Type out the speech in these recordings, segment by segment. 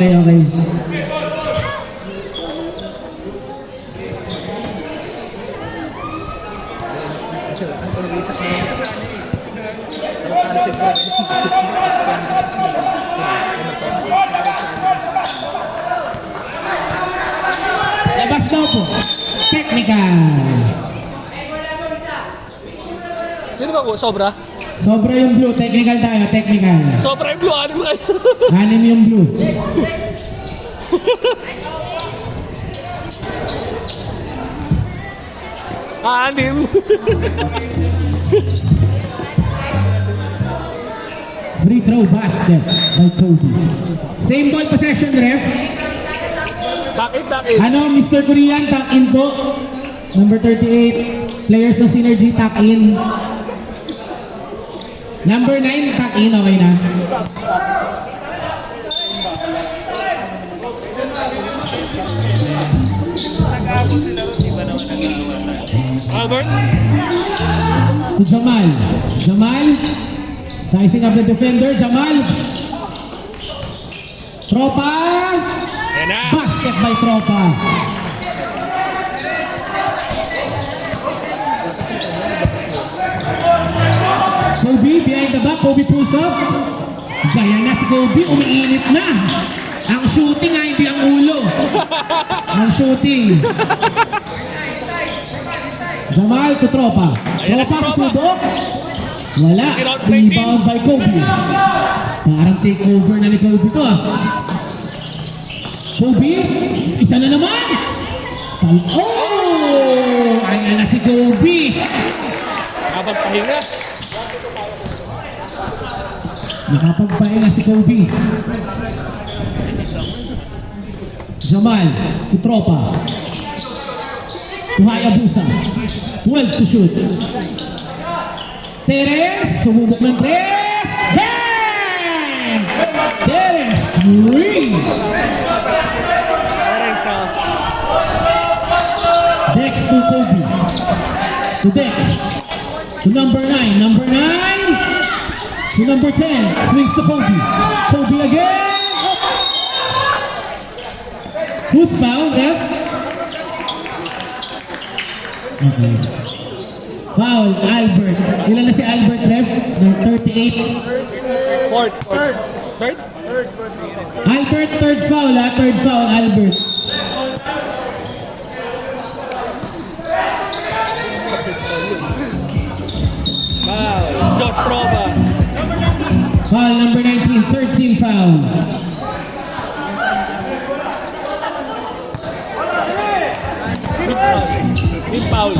Okay, okay. Labas daw po. Technical. Sino ba ko? Sobra? Sobra yung blue. Technical tayo. Technical. Sobra yung blue. Ano ba kayo? Anim yung blue. Anim. Free throw basket by Kobe. Same ball possession, ref. Bakit? Ano, Mr. Korean, tap in po. Number 38. Players ng Synergy, tap in. Number 9, tap in. Okay na. Albert? To Jamal. Jamal. Sizing up the defender. Jamal. Tropa. Yan na. Basket by Tropa. Kobe behind the back. Kobe pulls up. Gaya na si Kobe. Umiinit na. Ang shooting nga, hindi ang ulo. Ang shooting. Jamal to Tropa. Tropa susubok. Wala. Rebound by Kobe. Parang takeover na ni Kobe to ah. Kobe, isa na naman. Oh! Ay na si Kobe. Nakapagpahinga. Nakapagpahinga si Kobe. Jamal to Tropa. To Hayabusa. 12 to shoot. Terence, sumubok ng tres. Bang! Terence, 3. Dex to Kobe. To Dex. To number 9. Number 9. To number 10. Swings to Kobe. Kobe again. Oh. Who's fouled, ref? Okay. Foul, Albert. Ilan na si Albert, ref? Ng 38. Fourth. Third? Albert, third foul, ha? Third foul, Albert. Wow. Josh Trova. Foul number 19, third team foul. Team foul.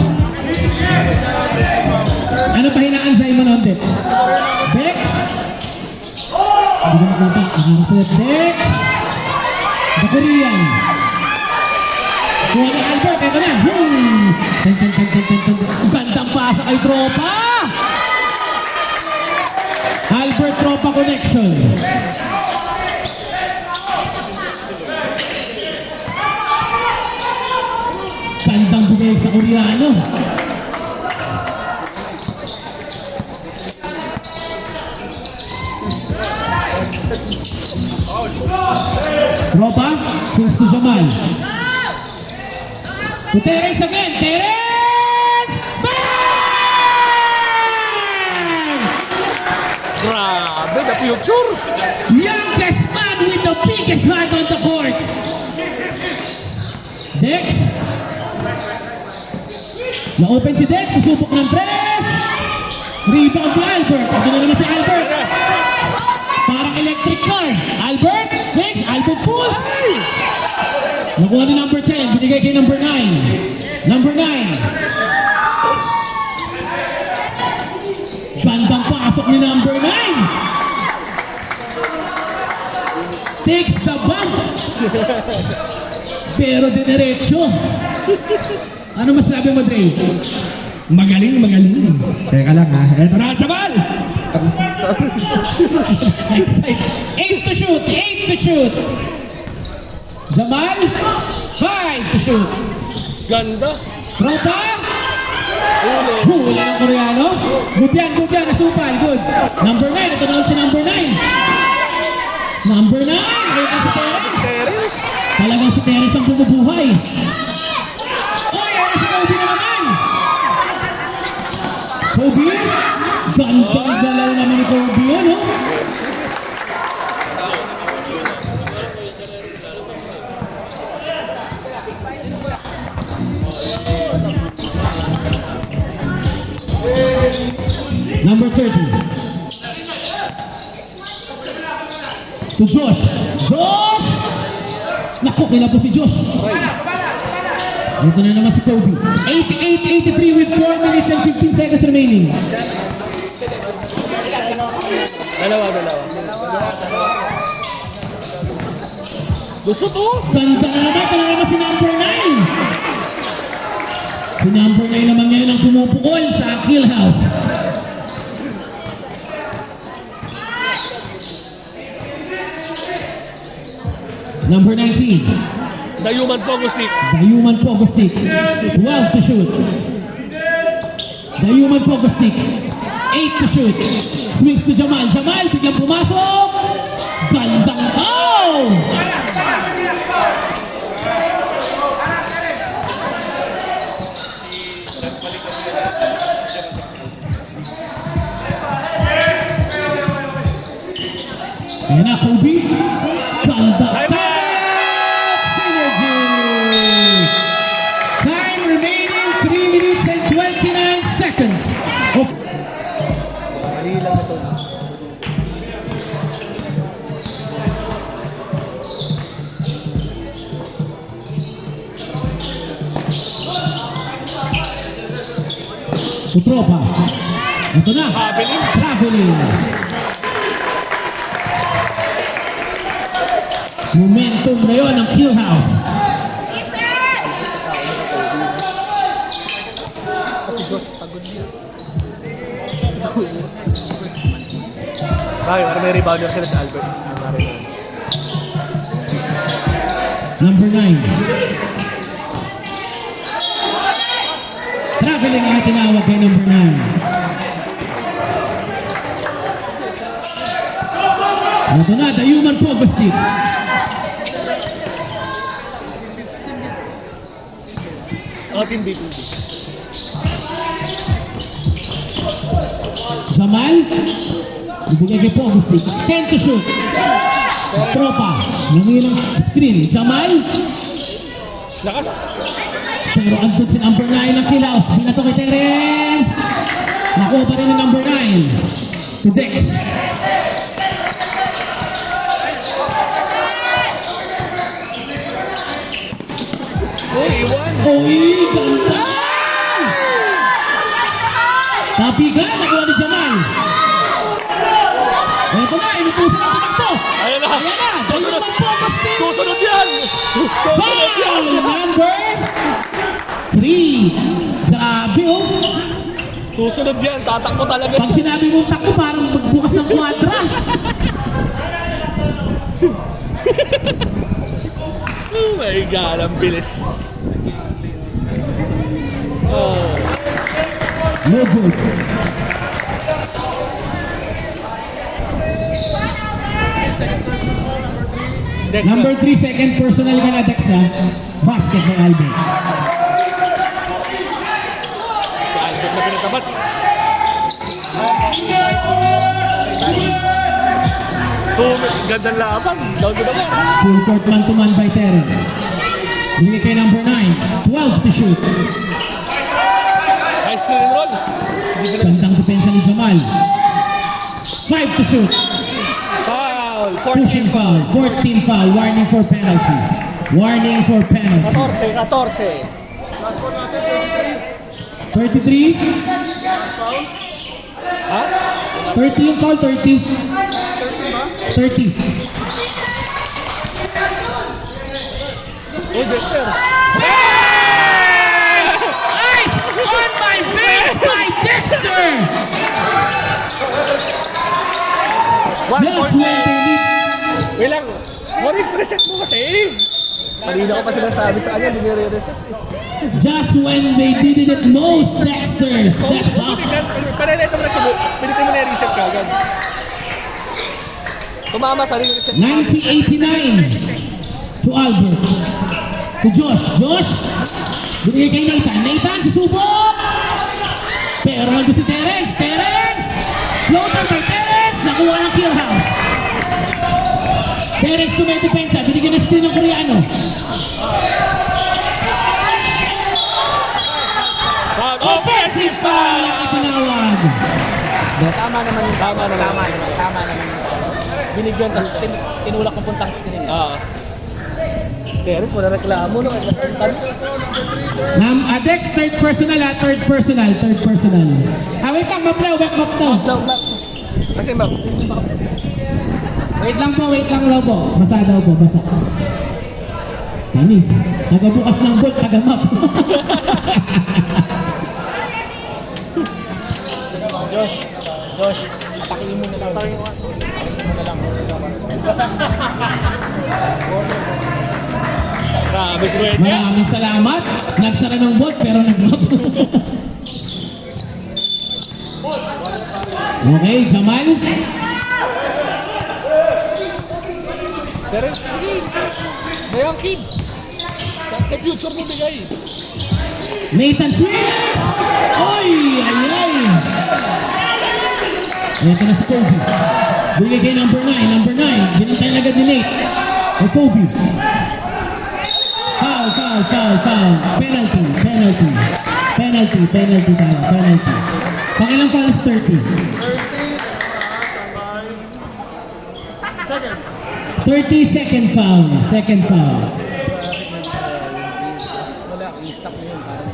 Ano pa hinaan sa Imanonte? Dex? Hindi ko makita. Dex? The Korean. Kuha na Albert. Ito na. Gandang pasa kay Tropa. Albert Tropa connection. Gandang bigay sa Koreano. Tropa, swings to Jamal. To Terence again. Terence! Bang! Grabe, the future. Youngest man with the biggest heart on the court. Dex. Na-open si Dex. Susubok ng press. Rebound ni Albert. Ito na naman si Albert. Parang electric car. Albert. Dex. Albert pulls. Nakuha ni number 10. Binigay kay number 9. Number 9. Bandang pasok ni number 9. Takes the bump. Pero dinerecho. Ano masabi mo, Dre? Magaling. Teka lang ha. Eto na, Jamal! Excited. 8 to shoot. Jamal, 5 to shoot. Ganda. Tropa, Ulo. huli ng Koreano. Good yan, nasupal, good. Number 9, ito naman si number 9. Number 9. Ayun pa si Terence. Terence. Talagang si Terence ang bumubuhay. Oy, ayun si Kobe na naman. Kobe. Gandang galaw naman ni Kobe yun, oh. Number 30. To Josh. Josh! Naku, kailan po si Josh. Ito na naman si Kobe. 88-83 with 4 minutes and 15 seconds remaining. Dalawa. Gusto to. Ganda na naman. Ito na naman si number 9. Si number 9 naman ngayon ang pumupukol sa kill house. Number 19. Dayuman po musik. Dayuman Pogostik. 12 to shoot. Dayuman Pogostik. 8 to shoot. Swings to Jamal. Jamal biglang pumasok. Gandang oh! Ayan na, Kobe. Ganda. Synergy. Time remaining 3 minutes and 29 seconds. Oh. Tropa. Ito na. Traveling. Momentum na yun ng kill house. Bakit? Para may rebounder sila sa Albert. Number 9. Traveling ang tinawag kay number 9. Ito na, Dayuman Pogostik. Team B2B. Jamal. Ibigay kay Pogostik. 10 to shoot. Tropa. Nangilang screen. Jamal. Lakas. Pero andun si number 9 ng kill house. Binato kay Terence. Nakuha pa rin ng number 9. To Dex. Iwan. Oy, ganda! Tapigan, nakuha ni Jamal. Ito na, inutusan ang tumakbo. Ayan na. Ayan na, Dayuman Pogostik. Susunod yan. Susunod yan. Foul number 3. Grabe oh. Susunod yan. Tatakbo talaga. Pag sinabi mong takbo, parang magbukas ng kwadra. Oh my God, ang bilis. Oh. No good. Next Number 3, second personal ka na, Dex ha. Basket ng Albert. Si Albert na pinatabat. Gandang laban. Down to the ball. Full court man to man by Terence. Bigay kay number 9. 12 to shoot. Nice screen and roll. Gandang depensa ni Jamal. 5 to shoot. Foul. Pushing foul. 14 foul. Warning for penalty. Warning for penalty. 14. 33. Ha? 30 yung foul. 30. 30. Oh, Dexter. Ice on my face by Dexter! Just when they need... Wait lang. Morix, reset mo kasi. Kanina ko pa sinasabi sa kanya, hindi nire-reset. Just when they needed it most, Dexter steps up. Panay na ito mo na siya. Pinitin mo na i-reset ka agad. Tumama, sarili reset. 90-89 to Albert. To Josh. Josh. Binigay kay Nathan. Nathan, susubok! Pero nandun si Terence. Terence! Floater by Terence. Nakuha ng kill house. Terence tumedepensa. Binigyan ng screen ng Koreano. Offensive foul ang itinawag. Tama naman yung tama naman yung binigyan tapos tinulak ng puntang screen. Teres, wala reklamo no. Dex, third personal. Wait lang, maplaw, back to. Kasi ma'am, Wait lang daw po. Basa daw po, basa. Tanis. Nagabukas ng bolt, tagamap. Josh, atakihin mo na lang. grabe si Kuya. Maraming salamat. Nagsara ng bolt, pero nagmap. Okay, Jamal. Teres, sige. Bayang kid. Sa future mo bigay. Nathan Swift! Oy! Ay! Ito na si Kobe. Bigay kay number 9. Binintay na agad ni Nate. O Kobe. Foul. Penalty tayo. Pakilang foul is 30. 30-second foul. Second foul. Wala, i-stop mo yun. Ano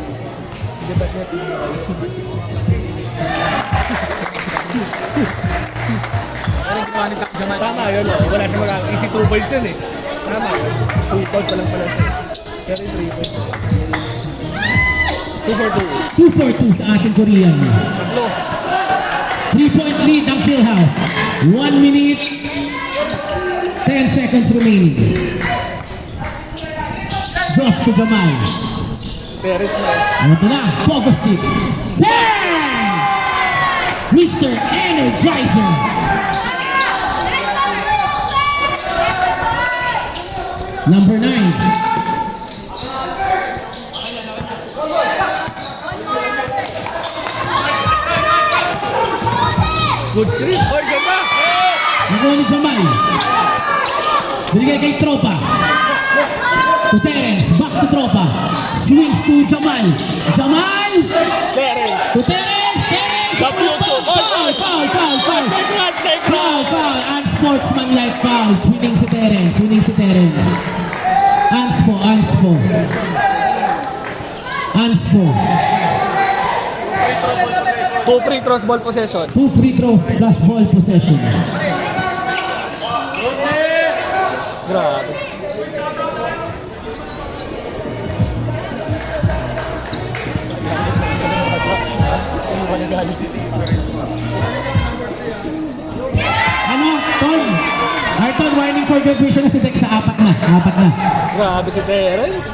yung ginawa ni Zach Jamal? Tama yun, oh. Wala siya easy 2 points yun eh. Tama yun. 2 points pa lang pala siya. Pero yung 3 points. 2 for 2. 2-4-2 sa ating Korean. Tatlo. 3-point lead ang Philhouse. 1 minute, 10 seconds remaining. Josh to Jamal. Teres na. Ito na, Pogo stick. Bang! Mr. Energizer. Number 9. Good screen. Oy, ganda! Nakuha ni Jamal. Binigay kay Tropa. To Terence. Back to Tropa. Swings to Jamal. Jamal! Teres. To Terence. Terence! Foul. Foul. Unsportsmanlike foul. Winning si Terence. Anspo. 2 free throws ball possession. 2 free throws plus ball possession. Grabe. Ano, Ton? Arton, warning for graduation na si Dex sa apat na. Grabe si Terence.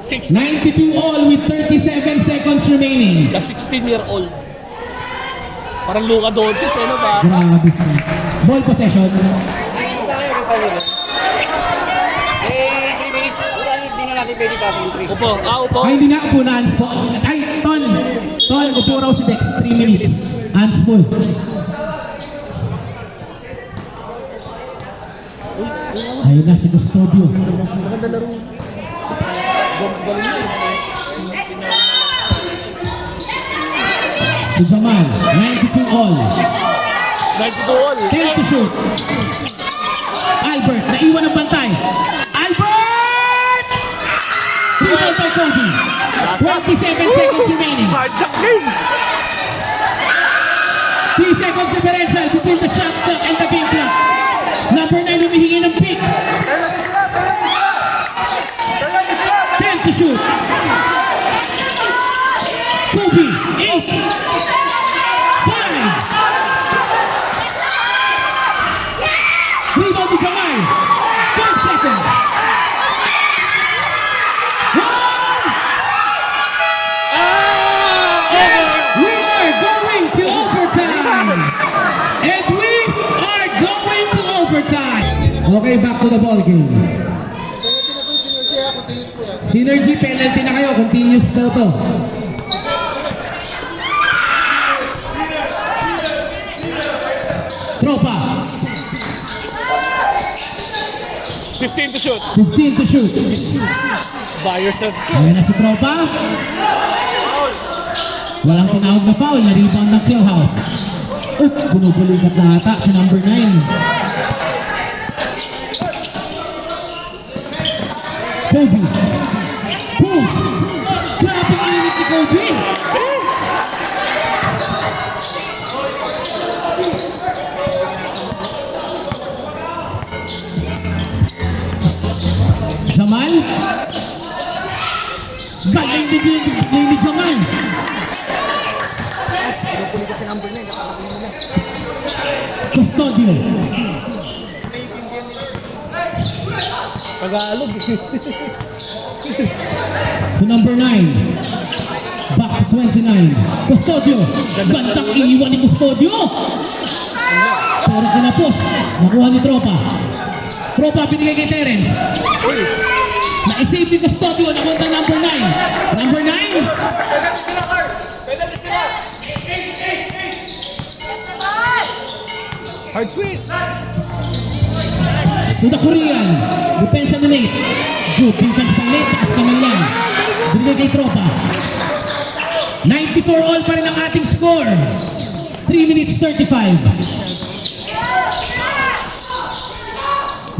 6 92 all with 37 seconds remaining. na 16-year-old. Parang Luka Doncic, ano ba? Grabe siya. Ball possession. 3 minutes. Wala, hindi na natin pwede pa yung 3. Upo, upo. Ay, hindi nga upo na Anspo. Ay, Ton, upo raw si Dex. 3 minutes. Anspo. Ayun na si Custodio. Maganda laro. Si Jamal, 92 all. 92 all. 10 to shoot. Albert, naiwan ang bantay. Albert! Rebound by Kobe. 27 seconds remaining. Hard check game. 3 seconds differential between the shot clock and the game clock. Number 9 humihingi ng pick. 10 to shoot. Kobe, 8. 5. Rebound to Jamal. 5 seconds. 1. We are going to overtime. And we are Okay, back to the ball game. Synergy, penalty na kayo. Continuous daw to. Tropa, 15 to shoot. 15 to shoot. By yourself. Ayan na si Tropa. Walang tinawag na foul, na-rebound ng Clearhouse. Bumubulikat na ata si number 9. Kobe. Pulls. Grabe ang init si Kobe. Jamal. Galing ni Jamal. Pinupulikat si number 9. Nakakatingin nila. Custodio. Tagalog. To number 9. Back to 29. Custodio. Gandang iiwan ni Custodio. Pero kinapos. Nakuha ni Tropa. Tropa binigay kay Terence. Na-save ni Custodio. Nakunta number 9. Number 9. Hard sweet. To the Korean. Depensa ni Nate. Good defense by Nate. Taas naman lang. Binigay kay Tropa. 94 all pa rin ang ating score. 3 minutes 35.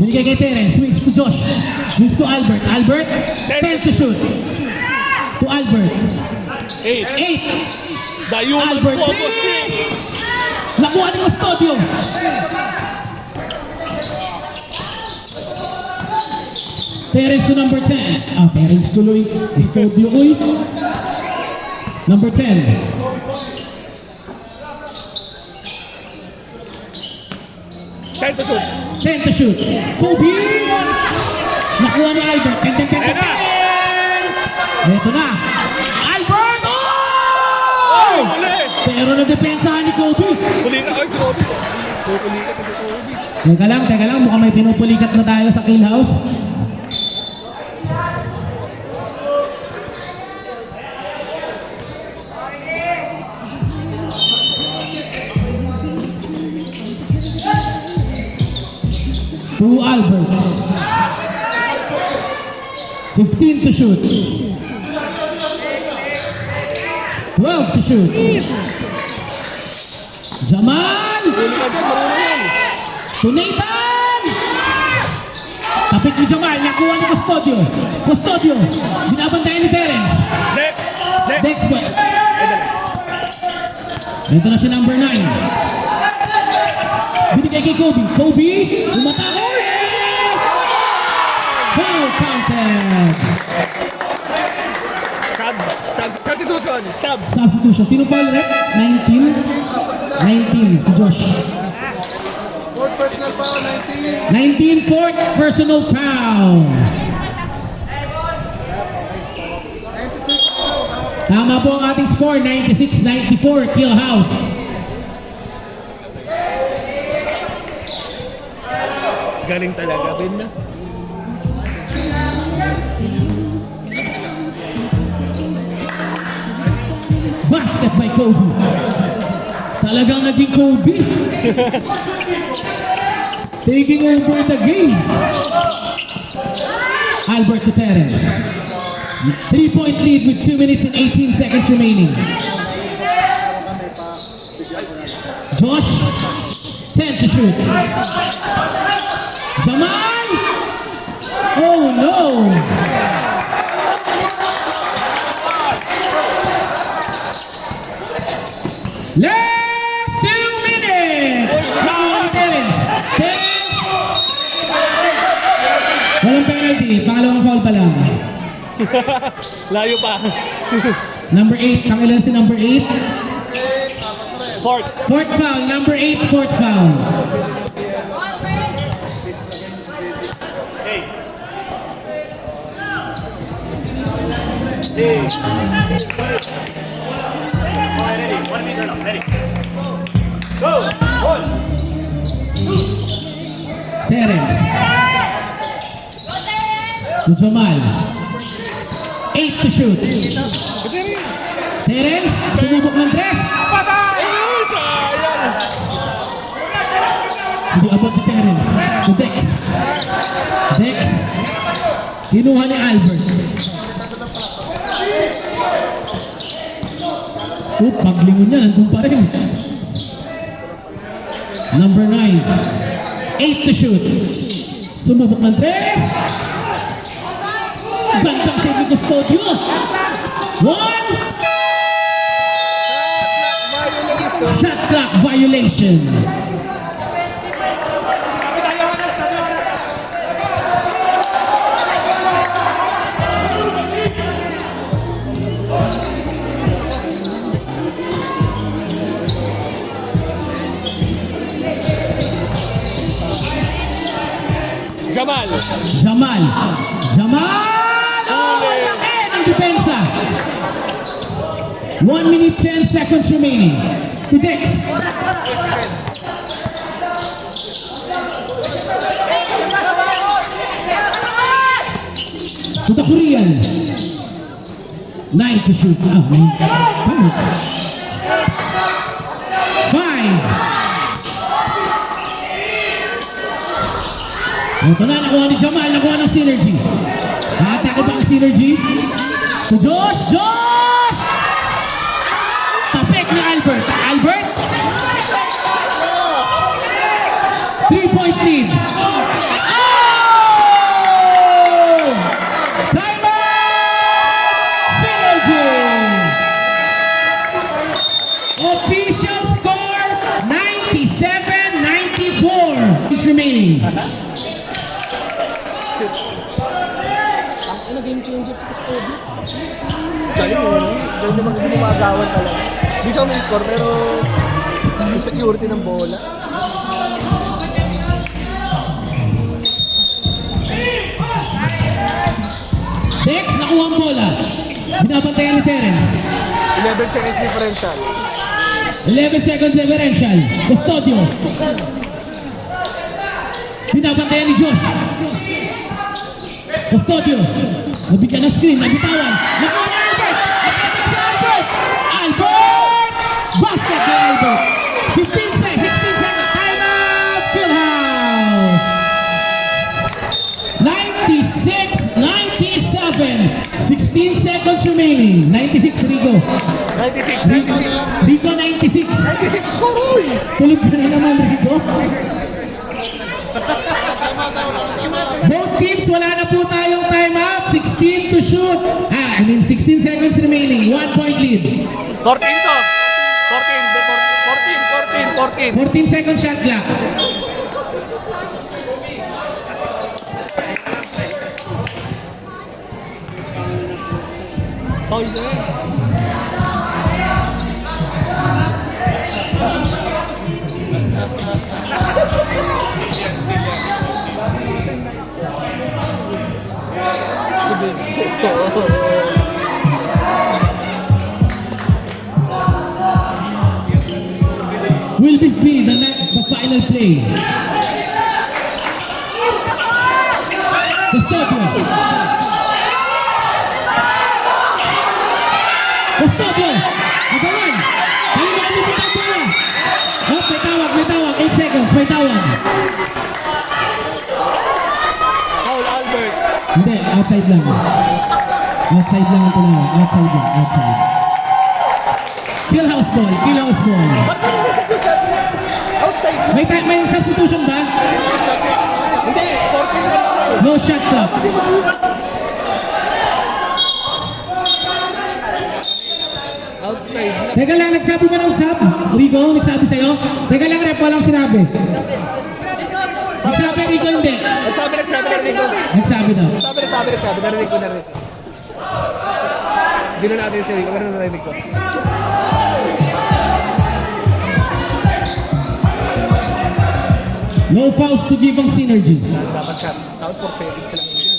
Binigay kay Terence. Swings to Josh. Swings to Albert. Albert. 10 to shoot. To Albert. 8. 8. Dayuman Albert. po, boss. Nakuha ni Custodio. Terence to number 10. Terence tuloy. Custodio uy. Number 10. 10 to shoot. 10 to shoot. Kobe! Nakuha ni Albert. 10. Ayan na. Ito na. Albert! Oh, Oh! huli. Pero na-depensahan ni Kobe. Huli na kayo si Kobe. Huli ka si Kobe. Teka lang. Mukhang may pinupulikat na tayo sa Kill House. To Albert. 15 to shoot. 12 to shoot. Jamal! Huli ka dyan, marunong yan. To Nathan! Tapit ni Jamal, nakuha ni Custodio. Custodio, binabantayan ni Terence. Next. Next ball. Ito na si number 9. Binigay kay Kobe. Kobe, umatake! Foul counted. Substitution. Substitution. Sino foul ulit? 19? 19, si Josh. Fourth personal foul, 19. 19, fourth personal foul. 96, Tama po ang ating score, 96-94, Kill House. Galing talaga, Ben na. Basket by Kobe. Talagang naging Kobe. Taking over the game. Albert to Terence. 3-point lead with 2 minutes and 18 seconds remaining. Josh, 10 to shoot. Jamal! Oh no! Last 2 minutes! Nakuha ni Terence. Terence! Walang penalty. Pangalawang foul pa lang. Layo pa. Number 8. Pangilan si number 8? Fourth. Fourth foul. Number 8, fourth foul. Terence. To Jamal. 8 to shoot. Terence, sumubok ng dress. Patay! Sayang! Hindi abot ni Terence. To Dex. Dex. Kinuha ni Albert. Paglingon niya, nandun pa rin. Number 9. 8 to shoot. Sumubok ng tres. Gandang save ni Custodio. 1. Shot clock violation. Jamal! Jamal. Jamal! Oh, laki ng depensa. 1 minute 10 seconds remaining. To Dex. To the Korean. 9 to shoot. 5. Ito na, nakuha ni Jamal, nakuha ng synergy. Atake ba ang synergy? To Josh! Josh! Tapik ni Albert. Albert? 3-point lead. Oh! Time out! Synergy! Official score, 97-94. It's remaining. Ang game changer si Custodio. Galing mo yun. Galing naman gumagawan talaga. Hindi siya may score pero yung security ng bola. Dex, nakuha ang bola. Binabantayan ni Terence. 11 seconds differential. 11 seconds differential. Custodio. Binabantayan ni Josh. Custodio. Nabigyan ng screen. Nabitawan. Nakuha ni Albert. Nakuha si Albert. Albert! Basket ni Albert. 15 seconds. 16 seconds. Time out. Philhouse. 96-97. 16 seconds remaining. 96 Rico. 96, 96. Rico 96. 96 score! Uy! Tulog ka na naman Rico. Both teams, wala na po tayong timeout. 16 to shoot. 16 seconds remaining. 1 point lead. 14 to. 14. 14 second shot clock. Foul na yun. Will this be the final play? Custodio. Custodio. Agawan. Kali na kami pitang bola. Oh, may tawag. 8 seconds, may tawag. Foul, Albert. Hindi, outside lang. Outside lang ang tinawag. Outside lang, outside. Philhouse ball. Ba't mo nasa shot? Outside. May substitution ba? Hindi, 14 na lang. No shot clock. Outside na. Teka lang, nagsabi ba ng sub? Rico, nagsabi sa'yo? Teka lang, rep, walang sinabi. Nagsabi, Rico, hindi. Nagsabi. Nagsabi daw. Narinig ko. Hindi na natin si Rico, pero narinig ko. No fouls to give ang synergy. Dapat shot. Dapat for seconds lang yun.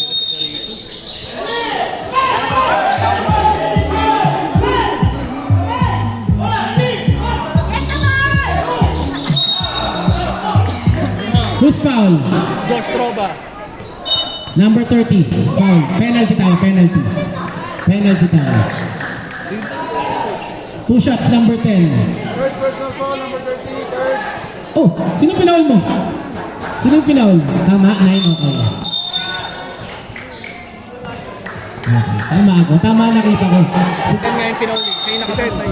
Who's foul? Josh Troba. Number 30. Foul. Penalty tayo, penalty. Penalty tayo. 2 shots, number 10. Third personal foul, number 30. Third. Oh, sino pinaul mo? Sino pinaul? Tama, 9, okay. Okay, tama ako. Tama nakita ko. Si Ten nga yung pinauli. Siya yung nakapantay.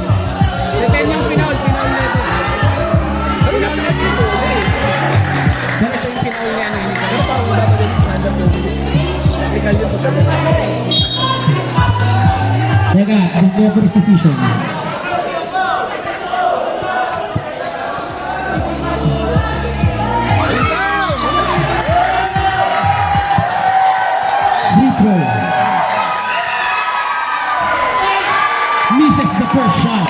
Si Ten yung pinaul na ito. Pero nasa kanya po. Pero siya yung pinaul niya. Pero parang dapat yung under 20. Technical yun pagkabasa. Teka, referee's decision. Free throw. Misses the first shot.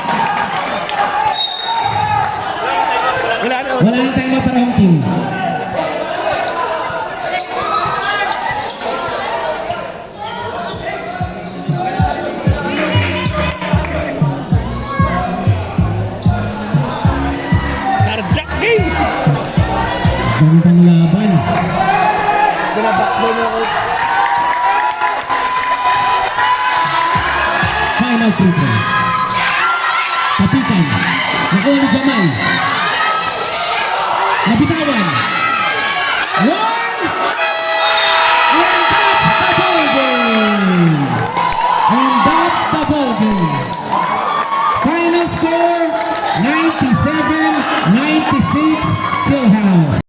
Wala na. Wala nang time para home team. Carjack game! Gandang laban. Binabox down ako. Final free throw. Tapikan. Nakuha ni Jamal. Nabitan